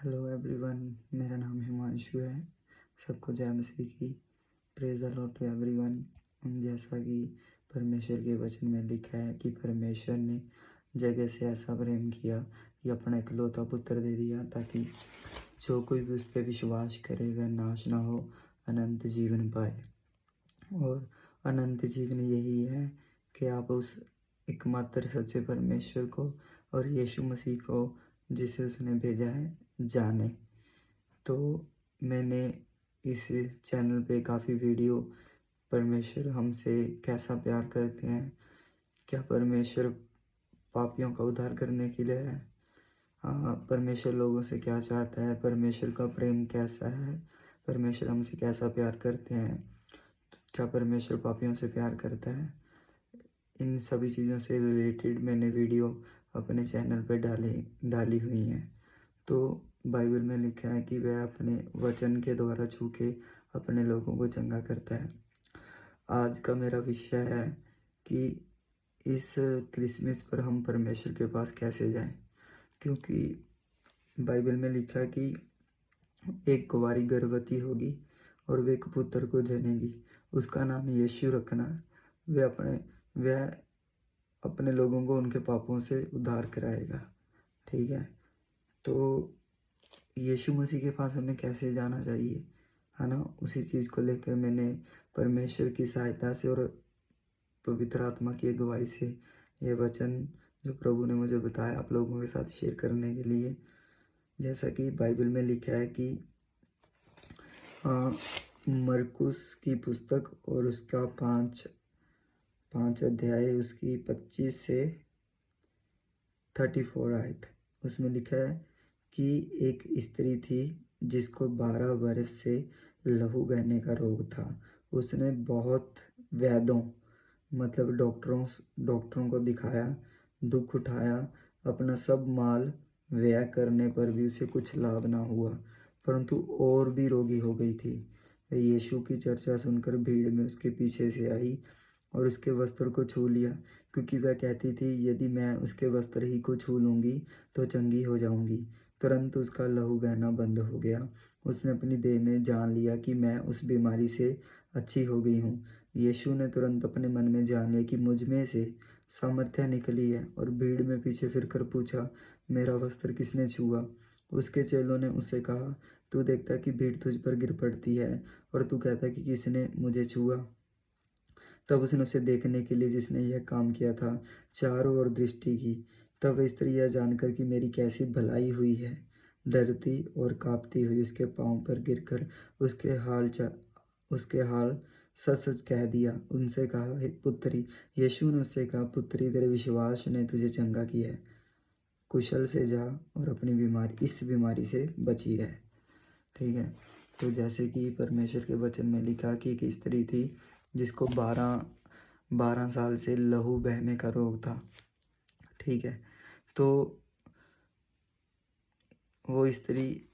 Hello everyone, मेरा नाम हिमांशु है। सबको जय मसीह की। Praise the lord to everyone. जैसा कि परमेश्वर के वचन में लिखा है कि परमेश्वर ने जगह से ऐसा प्रेम किया कि अपना इकलौता पुत्र दे दिया, ताकि जो कोई भी उस पर विश्वास करे वह नाश ना हो, अनंत जीवन पाए। और अनंत जीवन यही है कि आप उस एकमात्र सच्चे परमेश्वर को और यीशु मसीह को, जिसे उसने भेजा है, जाने। तो मैंने इस चैनल पे काफ़ी वीडियो, परमेश्वर हमसे कैसा प्यार करते हैं, क्या परमेश्वर पापियों का उद्धार करने के लिए है, परमेश्वर लोगों से क्या चाहता है, परमेश्वर का प्रेम कैसा है, परमेश्वर हमसे कैसा प्यार करते हैं, क्या परमेश्वर पापियों से प्यार करता है, इन सभी चीज़ों से रिलेटेड मैंने वीडियो अपने चैनल पे डाली हुई हैं। तो बाइबल में लिखा है कि वह अपने वचन के द्वारा छू के अपने लोगों को चंगा करता है। आज का मेरा विषय है कि इस क्रिसमस पर हम परमेश्वर के पास कैसे जाएं, क्योंकि बाइबल में लिखा है कि एक कुंवारी गर्भवती होगी और वे एक पुत्र को जनेगी, उसका नाम यीशु रखना। वह अपने लोगों को उनके पापों से उद्धार कराएगा। ठीक है, तो यीशु मसीह के पास हमें कैसे जाना चाहिए, है ना, उसी चीज़ को लेकर मैंने परमेश्वर की सहायता से और पवित्र आत्मा की अगुवाई से यह वचन जो प्रभु ने मुझे बताया आप लोगों के साथ शेयर करने के लिए। जैसा कि बाइबल में लिखा है कि मरकुस की पुस्तक और उसका पाँच अध्याय, उसकी 25 से 34 आयत, उसमें लिखा है कि एक स्त्री थी जिसको 12 वर्ष से लहू बहने का रोग था। उसने बहुत वैद्यों, मतलब डॉक्टरों को दिखाया, दुख उठाया, अपना सब माल व्यय करने पर भी उसे कुछ लाभ ना हुआ, परंतु और भी रोगी हो गई थी। वह यीशु की चर्चा सुनकर भीड़ में उसके पीछे से आई और उसके वस्त्र को छू लिया, क्योंकि वह कहती थी, यदि मैं उसके वस्त्र ही को छू लूँगी तो चंगी हो जाऊँगी। तुरंत उसका लहू बहना बंद हो गया। उसने अपनी देह में जान लिया कि मैं उस बीमारी से अच्छी हो गई हूँ। यीशु ने तुरंत अपने मन में जान लिया कि मुझ में से सामर्थ्य निकली है, और भीड़ में पीछे फिरकर पूछा, मेरा वस्त्र किसने छुआ? उसके चेलों ने उससे कहा, तू देखता कि भीड़ तुझ पर गिर पड़ती है और तू कहता कि किसने मुझे छुआ? तब उसने उसे देखने के लिए जिसने यह काम किया था चारों ओर दृष्टि की। तब वह स्त्री यह जानकर कि मेरी कैसी भलाई हुई है, डरती और कांपती हुई उसके पांव पर गिरकर उसके हाल सच सच कह दिया। उनसे कहा, हे पुत्री, यीशु ने उससे कहा, पुत्री, तेरे विश्वास ने तुझे चंगा किया है, कुशल से जा और अपनी इस बीमारी से बची रहे। ठीक है, तो जैसे कि परमेश्वर के वचन में लिखा कि एक स्त्री थी जिसको 12 साल से लहू बहने का रोग था। ठीक है, तो वो स्त्री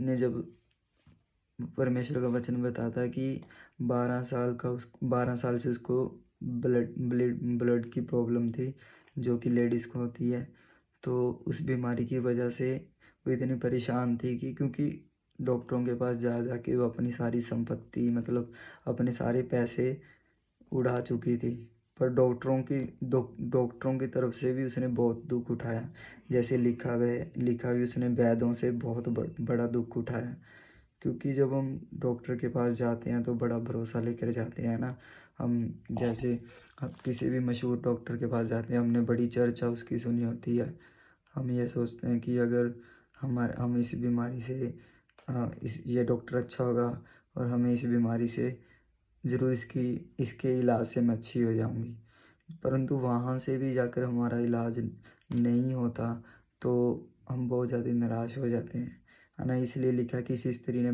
ने, जब परमेश्वर का वचन बताता है कि 12 साल से उसको ब्लड की प्रॉब्लम थी, जो कि लेडीज़ को होती है। तो उस बीमारी की वजह से वो इतनी परेशान थी कि, क्योंकि डॉक्टरों के पास जा के वो अपनी सारी संपत्ति, मतलब अपने सारे पैसे उड़ा चुकी थी। पर डॉक्टरों की तरफ से भी उसने बहुत दुख उठाया। जैसे लिखा भी उसने वैद्यों से बहुत बड़ा दुख उठाया, क्योंकि जब हम डॉक्टर के पास जाते हैं तो बड़ा भरोसा लेकर जाते हैं ना। हम जैसे हम किसी भी मशहूर डॉक्टर के पास जाते हैं, हमने बड़ी चर्चा उसकी सुनी होती है। हम ये सोचते हैं कि अगर हम इस बीमारी से ये डॉक्टर अच्छा होगा और हमें इस बीमारी से ज़रूर इसके इलाज से मैं अच्छी हो जाऊंगी। परंतु वहाँ से भी जाकर हमारा इलाज नहीं होता, तो हम बहुत ज़्यादा निराश हो जाते हैं, है ना। इसलिए लिखा कि इस स्त्री ने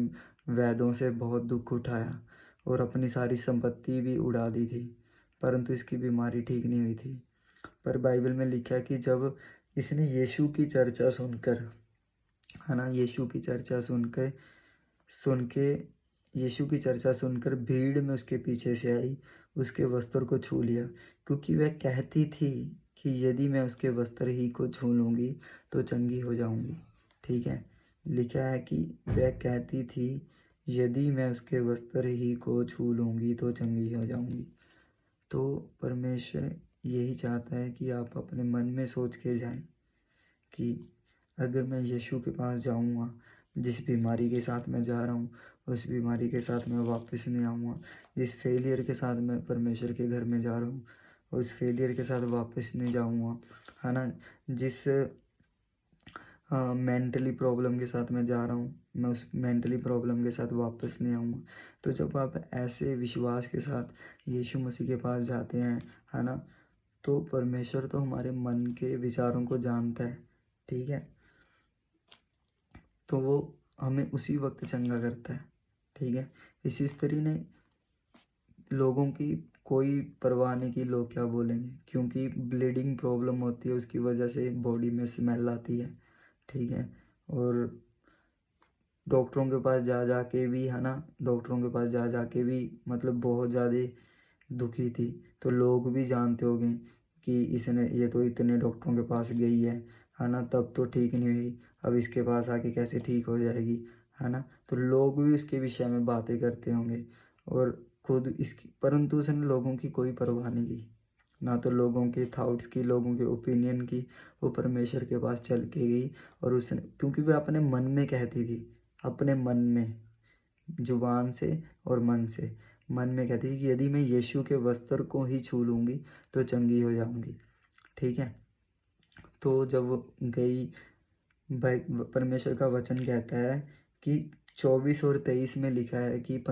वैद्यों से बहुत दुख उठाया और अपनी सारी संपत्ति भी उड़ा दी थी, परंतु इसकी बीमारी ठीक नहीं हुई थी। पर बाइबल में लिखा है कि जब इसने यीशु की चर्चा सुनकर, है ना, सुन के यीशु की चर्चा सुनकर भीड़ में उसके पीछे से आई, उसके वस्त्र को छू लिया, क्योंकि वह कहती थी कि यदि मैं उसके वस्त्र ही को छू लूँगी तो चंगी हो जाऊँगी। ठीक है, लिखा है कि वह कहती थी, यदि मैं उसके वस्त्र ही को छू लूँगी तो चंगी हो जाऊँगी। तो परमेश्वर यही चाहता है कि आप अपने मन में सोच के जाएं कि अगर मैं यीशु के पास जाऊँगा, जिस बीमारी के साथ मैं जा रहा हूँ, उस बीमारी के साथ मैं वापस नहीं आऊँगा। जिस फेलियर के साथ मैं परमेश्वर के घर में जा रहा हूँ, उस फेलियर के साथ वापस नहीं जाऊँगा, है ना? जिस मेंटली प्रॉब्लम के साथ मैं जा रहा हूँ, मैं उस मेंटली प्रॉब्लम के साथ वापस नहीं आऊँगा। तो जब आप ऐसे विश्वास के साथ यीशु मसीह के पास जाते हैं, है ना? तो परमेश्वर तो हमारे मन के विचारों को जानता है, ठीक है? तो वो हमें उसी वक़्त चंगा करता है, ठीक है? इसी स्त्री ने लोगों की कोई परवाह नहीं की लोग क्या बोलेंगे, क्योंकि ब्लीडिंग प्रॉब्लम होती है, उसकी वजह से बॉडी में स्मेल आती है, ठीक है? और डॉक्टरों के पास जा के भी, है ना? डॉक्टरों के पास जा के भी मतलब बहुत ज़्यादा दुखी थी। तो लोग भी जानते होंगे कि इसने ये तो इतने डॉक्टरों के पास गई है ना? तब तो ठीक नहीं हुई, अब इसके पास आके कैसे ठीक हो जाएगी, है ना? तो लोग भी उसके विषय में बातें करते होंगे और खुद इसकी, परंतु उसने लोगों की कोई परवाह नहीं की, ना तो लोगों के थॉट्स की, लोगों के ओपिनियन की। वो परमेश्वर के पास चल के गई और उसने, क्योंकि वह अपने मन में कहती थी, अपने मन में, जुबान से और मन से, मन में कहती थी कि यदि मैं यीशु के वस्त्र को ही छू लूँगी तो चंगी हो जाऊँगी, ठीक है? तो जब वो गई, भाई परमेश्वर का वचन कहता है कि 24 और 23 में लिखा है कि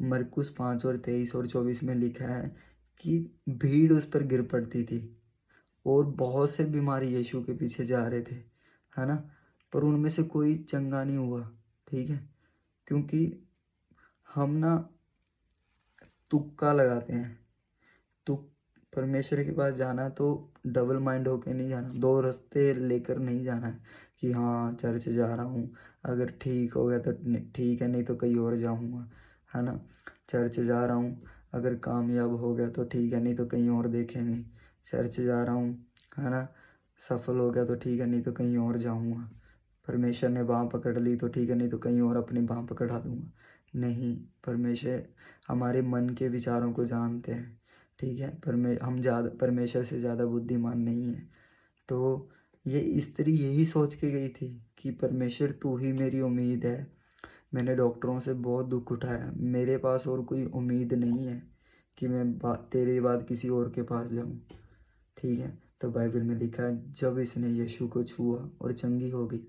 मरकुस 5 और 23 और 24 में लिखा है कि भीड़ उस पर गिर पड़ती थी और बहुत से बीमारी यीशु के पीछे जा रहे थे, है ना? पर उनमें से कोई चंगा नहीं हुआ, ठीक है? क्योंकि हम ना तुक्का लगाते हैं। तुक परमेश्वर के पास जाना है तो डबल माइंड होके नहीं जाना, दो रास्ते लेकर नहीं जाना है कि हाँ चर्च जा रहा हूँ, अगर ठीक हो गया तो ठीक है, नहीं तो कहीं और जाऊँगा, है ना? चर्च जा रहा हूँ, अगर कामयाब हो गया तो ठीक है, नहीं तो कहीं और देखेंगे। चर्च जा रहा हूँ, है ना? सफल हो गया तो ठीक है, नहीं तो कहीं और जाऊँगा। परमेश्वर ने बाँह पकड़ ली तो ठीक है, नहीं तो कहीं और अपनी बाँह पकड़ा दूँगा। नहीं, परमेश्वर हमारे मन के विचारों को जानते हैं, ठीक है? हम ज़्यादा परमेश्वर से ज़्यादा बुद्धिमान नहीं हैं। तो ये स्त्री यही सोच के गई थी कि परमेश्वर तू ही मेरी उम्मीद है। मैंने डॉक्टरों से बहुत दुःख उठाया, मेरे पास और कोई उम्मीद नहीं है कि मैं तेरे बाद किसी और के पास जाऊँ, ठीक है? तो बाइबल में लिखा है, जब इसने यीशु को छुआ और चंगी हो गई।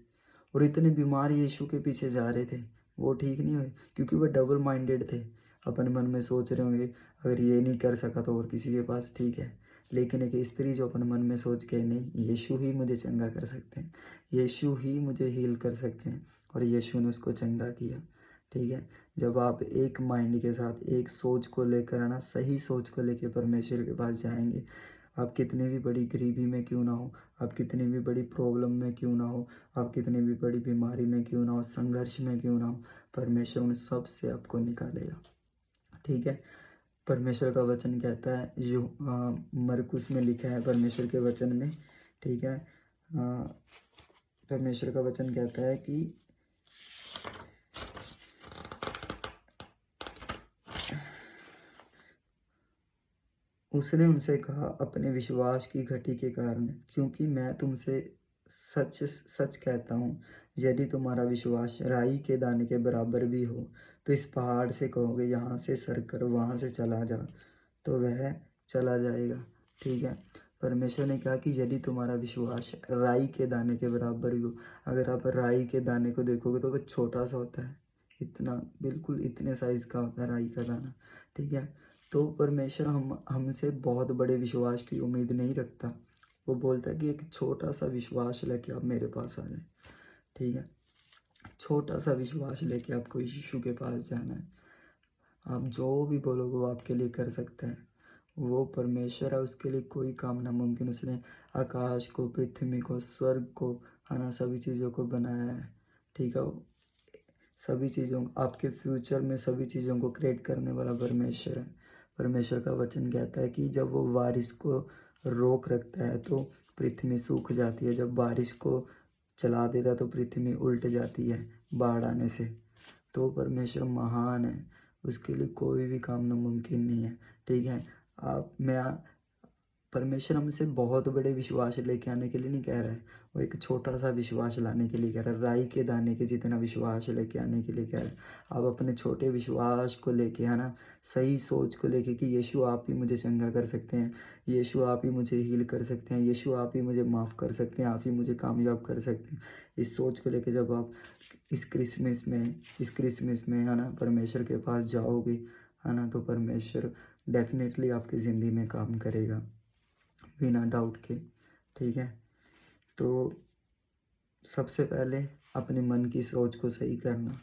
और इतने बीमार यीशु के पीछे जा रहे थे, वो ठीक नहीं हुए, क्योंकि वो डबल माइंडेड थे। अपने मन में सोच रहे होंगे, अगर ये नहीं कर सका तो और किसी के पास ठीक है। लेकिन एक स्त्री जो अपने मन में सोच के, नहीं, यीशु ही मुझे चंगा कर सकते हैं, यीशु ही मुझे हील कर सकते हैं, और यीशु ने उसको चंगा किया, ठीक है? जब आप एक माइंड के साथ, एक सोच को लेकर, है ना, सही सोच को लेकर परमेश्वर के पास जाएंगे, आप कितनी भी बड़ी गरीबी में क्यों ना हो, आप कितनी भी बड़ी प्रॉब्लम में क्यों ना हो, आप कितनी भी बड़ी बीमारी में क्यों ना हो, संघर्ष में क्यों ना हो, परमेश्वर उन सब से आपको निकालेगा, ठीक है? परमेश्वर का वचन कहता है, जो मरकुस में लिखा है परमेश्वर के वचन में, ठीक है? परमेश्वर का वचन कहता है कि उसने उनसे कहा, अपने विश्वास की घटी के कारण, क्योंकि मैं तुमसे सच सच कहता हूँ, यदि तुम्हारा विश्वास राई के दाने के बराबर भी हो, तो इस पहाड़ से कहोगे, यहाँ से सरकर वहाँ से चला जा, तो वह चला जाएगा, ठीक है? परमेश्वर ने कहा कि यदि तुम्हारा विश्वास राई के दाने के बराबर भी हो। अगर आप राई के दाने को देखोगे तो वह छोटा सा होता है, इतना, बिल्कुल इतने साइज़ का होता है राई का दाना, ठीक है? तो परमेश्वर हमसे बहुत बड़े विश्वास की उम्मीद नहीं रखता। वो बोलता है कि एक छोटा सा विश्वास लेके आप मेरे पास आ जाए, ठीक है? छोटा सा विश्वास लेके आपको यीशु के पास जाना है। आप जो भी बोलोगे वो आपके लिए कर सकता है। वो परमेश्वर है, उसके लिए कोई काम नामुमकिन। उसने आकाश को, पृथ्वी को, स्वर्ग को, है ना, सभी चीज़ों को बनाया है, ठीक है? सभी चीज़ों, आपके फ्यूचर में सभी चीज़ों को क्रिएट करने वाला परमेश्वर है। परमेश्वर का वचन कहता है कि जब वो बारिश को रोक रखता है तो पृथ्वी सूख जाती है। जब बारिश को चला देता तो पृथ्वी उल्ट जाती है बाढ़ आने से। तो परमेश्वर महान है, उसके लिए कोई भी काम नामुमकिन नहीं है, ठीक है। आप मैं परमेश्वर हमसे बहुत बड़े विश्वास लेके आने के लिए नहीं कह रहा है, वो एक छोटा-सा विश्वास लाने के लिए कह रहा है, राई के दाने के जितना विश्वास लेके आने के लिए कह रहा है। आप अपने छोटे विश्वास को लेके, है ना, सही सोच को लेके कि यीशु आप ही मुझे चंगा कर सकते हैं, यीशु आप ही मुझे हील कर सकते हैं, यीशु आप ही मुझे माफ़ कर सकते हैं, आप ही मुझे कामयाब कर सकते हैं। इस सोच को लेके जब आप इस क्रिसमस में, है ना, परमेश्वर के पास जाओगे, है ना, तो परमेश्वर डेफ़िनेटली आपकी ज़िंदगी में काम करेगा। बिना डाउट के, ठीक है। तो सबसे पहले अपने मन की सोच को सही करना,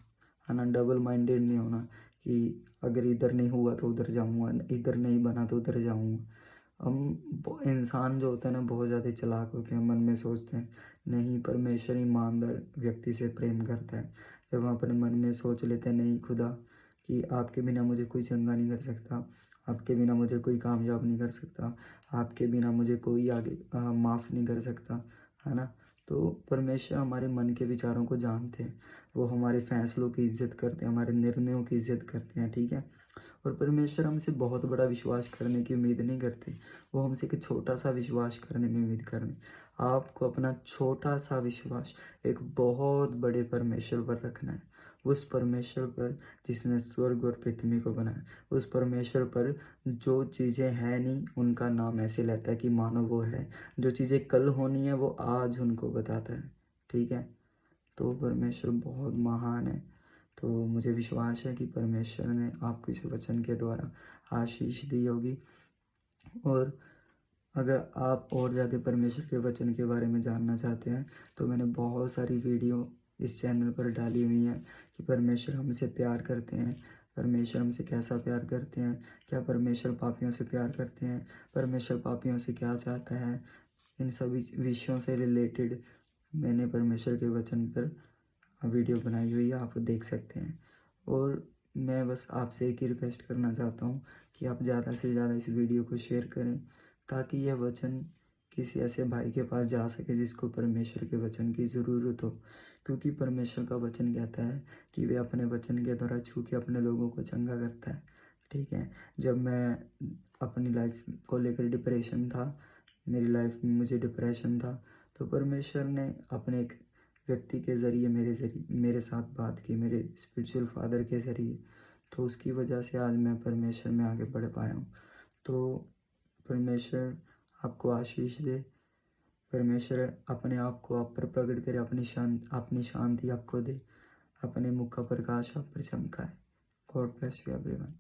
है ना, डबल माइंडेड नहीं होना कि अगर इधर नहीं हुआ तो उधर जाऊँगा, इधर नहीं बना तो उधर जाऊँगा। इंसान जो होता है ना, बहुत ज़्यादा चालाक होते हैं, मन में सोचते हैं, नहीं, परमेश्वर ईमानदार व्यक्ति से प्रेम करता है। जब हम अपने मन में सोच लेते हैं, नहीं खुदा, कि आपके बिना मुझे कोई चंगा नहीं कर सकता, आपके बिना मुझे कोई कामयाब नहीं कर सकता, आपके बिना मुझे कोई आगे माफ़ नहीं कर सकता, है ना। तो परमेश्वर हमारे मन के विचारों को जानते हैं, वो हमारे फैसलों की इज़्ज़त करते हैं, हमारे निर्णयों की इज़्ज़त करते हैं, ठीक है। और परमेश्वर हमसे बहुत बड़ा विश्वास करने की उम्मीद नहीं करते, वो हमसे एक छोटा-सा विश्वास करने में उम्मीद कर रहे हैं। आपको अपना छोटा-सा विश्वास एक बहुत बड़े परमेश्वर पर रखना है, उस परमेश्वर पर जिसने स्वर्ग और पृथ्वी को बनाया, उस परमेश्वर पर जो चीज़ें हैं नहीं, उनका नाम ऐसे लेता है कि मानो वो है, जो चीज़ें कल होनी है वो आज उनको बताता है, ठीक है। तो परमेश्वर बहुत महान है। तो मुझे विश्वास है कि परमेश्वर ने आपको इस वचन के द्वारा आशीष दी होगी। और अगर आप और ज़्यादा परमेश्वर के वचन के बारे में जानना चाहते हैं, तो मैंने बहुत सारी वीडियो इस चैनल पर डाली हुई हैं कि परमेश्वर हमसे प्यार करते हैं, परमेश्वर हमसे कैसा प्यार करते हैं, क्या परमेश्वर पापियों से प्यार करते हैं, परमेश्वर पापियों से क्या चाहता है, इन सभी विषयों से रिलेटेड मैंने परमेश्वर के वचन पर वीडियो बनाई हुई है, आप देख सकते हैं। और मैं बस आपसे एक ही रिक्वेस्ट करना चाहता हूँ कि आप ज़्यादा से ज़्यादा इस वीडियो को शेयर करें, ताकि यह वचन किसी ऐसे भाई के पास जा सके जिसको परमेश्वर के वचन की ज़रूरत हो। क्योंकि परमेश्वर का वचन कहता है कि वे अपने वचन के द्वारा छू के अपने लोगों को चंगा करता है, ठीक है। जब मैं अपनी लाइफ को लेकर डिप्रेशन था, मेरी लाइफ में मुझे डिप्रेशन था, तो परमेश्वर ने अपने एक व्यक्ति के ज़रिए मेरे साथ बात की, मेरे स्पिरिचुअल फादर के ज़रिए। तो उसकी वजह से आज मैं परमेश्वर में आगे बढ़ पाया हूँ। तो परमेश्वर आपको आशीष दे, परमेश्वर अपने आप को आप पर प्रकट करे, अपनी शांति आपको दे, अपने मुख का प्रकाश आप पर चमकाए। God bless you everyone.